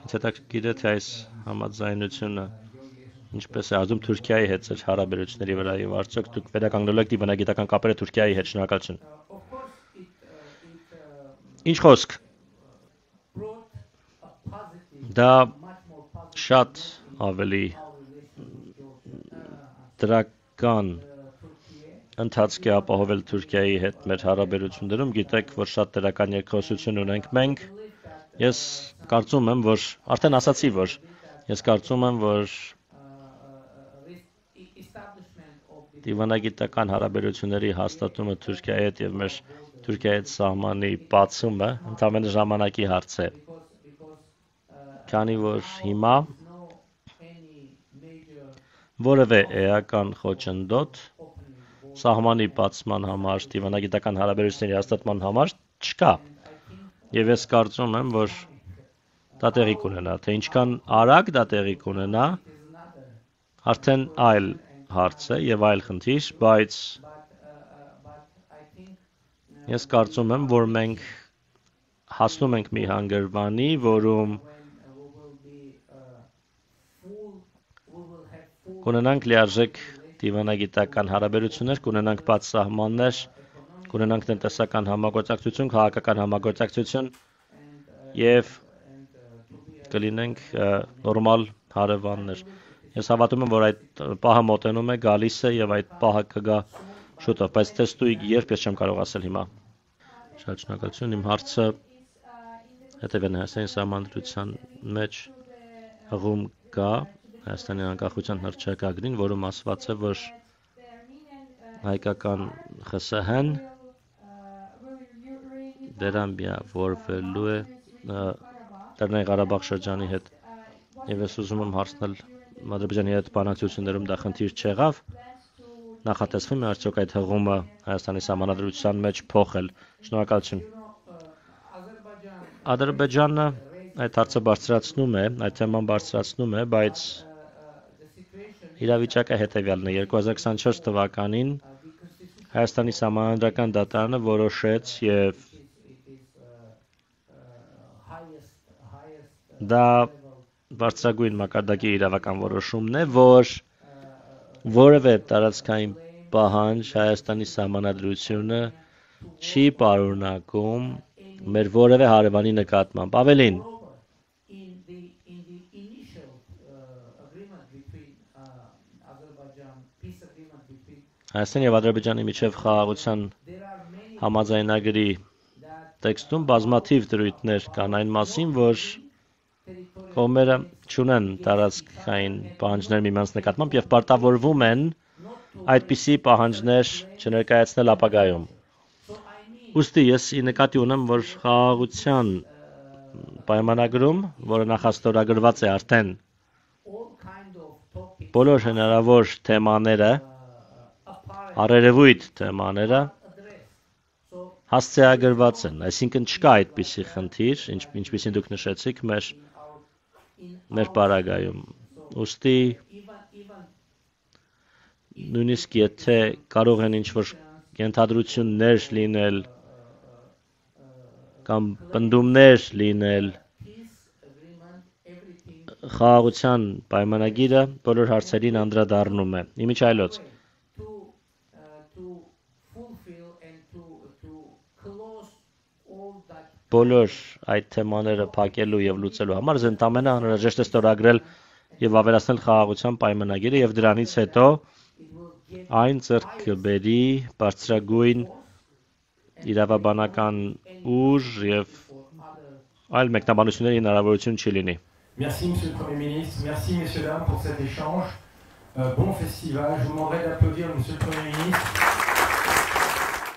Ինձ հետաքրքիր է, թե այս համաձայնությունը ինչպես է ազդում Թուրքիայի հետ ձեր հարաբերությունների վրա եւ արդյոք դուք վերականգնելու եք դիվանագիտական կապերը Թուրքիայի հետ, շնորհակալություն։ Ինչ խոսք։ Դա շատ ավելի դրական ընթացք է ապահովել Թուրքիայի հետ մեր հարաբերություններում, գիտեք, որ շատ դրական երկխոսություն ունենք մենք։ Ես կարծում եմ, որ արդեն ասացի, որ ես կարծում եմ, որ դիվանագիտական հարաբերությունների հաստատումը Թուրքիայի հետ եւ մեր Թուրքիայի հետ սահմանի բացումը ընդամենը ժամանակի հարց է։ Քանի որ հիմա որևէ էական խոչընդոտ սահմանի բացման համար, դիվանագիտական հարաբերությունների հաստատման համար չկա։ Եվ ես կարծում եմ, որ դա տեղի կունենա, թե ինչքան արագ դա տեղի կունենա, արդեն այլ հարց է եւ այլ խնդիր, բայց ես կարծում եմ, որ մենք հասնում ենք մի հանգրվանի, որում կունենանք լիարժեք դիվանագիտական հարաբերություններ, կունենանք բաց սահմաններ, կունենանք տնտեսական համագործակցություն, քաղաքական համագործակցություն եւ կլինենք նորմալ հարևաններ։ Ես հավատում եմ, որ այդ պահը մոտենում է, գալիս է եւ այդ պահը կգա շուտով, բայց տեստույգ երբ ես չեմ կարող ասել հիմա։ Շատ շնորհակալություն, իմ հարցը հետեւն է Հայաստանի սահմանադրության մեջ հղում կա Հայաստանի անկախության հռչակագրին, որում ասված է, որ հայկական ԽՍՀ-ն վերամիավորվելու է Լեռնային Ղարաբաղ շրջանի հետ եւ ես ուզում եմ հարցնել Ադրբեջանի հետ բանակցություններում դա խնդիր չեղավ, նախատեսվում է արդյոք այդ հղումը Հայաստանի սահմանադրության մեջ փոխել։ Շնորհակալություն։ Ադրբեջանը այդ հարցը բարձրացնում է, այդ թեման բարձրացնում է, բայց իրավիճակը հետևյալն է 2024 թվականին Հայաստանի սահմանադրական դատարանը որոշեց եւ դա բարձրագույն մակարդակի իրավական որոշումն է, որ որևէ տարածքային պահանջ Հայաստանի սահմանադրությունը չի պարունակում մեր որևէ հարևանի նկատմամբ։ Ավելին, Հայաստանի եւ Ադրբեջանի միջև խաղաղության համաձայնագրի տեքստում բազմաթիվ դրույթներ կան այն մասին, որ կողմերը չունեն տարածքային պահանջներ միմյանց նկատմամբ եւ պարտավորվում են այդպիսի պահանջներ չներկայացնել ապագայում։ Ուստի ես ի նկատի ունեմ, որ խաղաղության պայմանագրում, որը նախաստորագրված է արդեն բոլոր հնարավոր թեմաները, առերևույթ թեմաները հասցեագրված են, այսինքն չկա այդպիսի խնդիր, ինչպիսին դուք նշեցիք մեր պարագայում։ Ուստի նույնիսկ եթե կարող են ինչ-որ ենթադրություններ լինել կամ պնդումներ լինել, խաղաղության պայմանագիրը բոլոր հարցերին անդրադառնում է։ Իմիջայլոց բոլոր այդ թեմաները փակելու եւ լուծելու համար ընդամենը անհրաժեշտ է ստորագրել եւ ավելացնել խաղաղության պայմանագիրը եւ դրանից հետո այն ձեռք կբերի բարձրագույն իրավաբանական ուժ եւ այլ մեկնաբանությունների հնարավորություն չի լինի։ Merci monsieur le Premier ministre, merci messieurs dames pour cet échange. Bon festival, je vous demanderai d'applaudir monsieur le Premier ministre.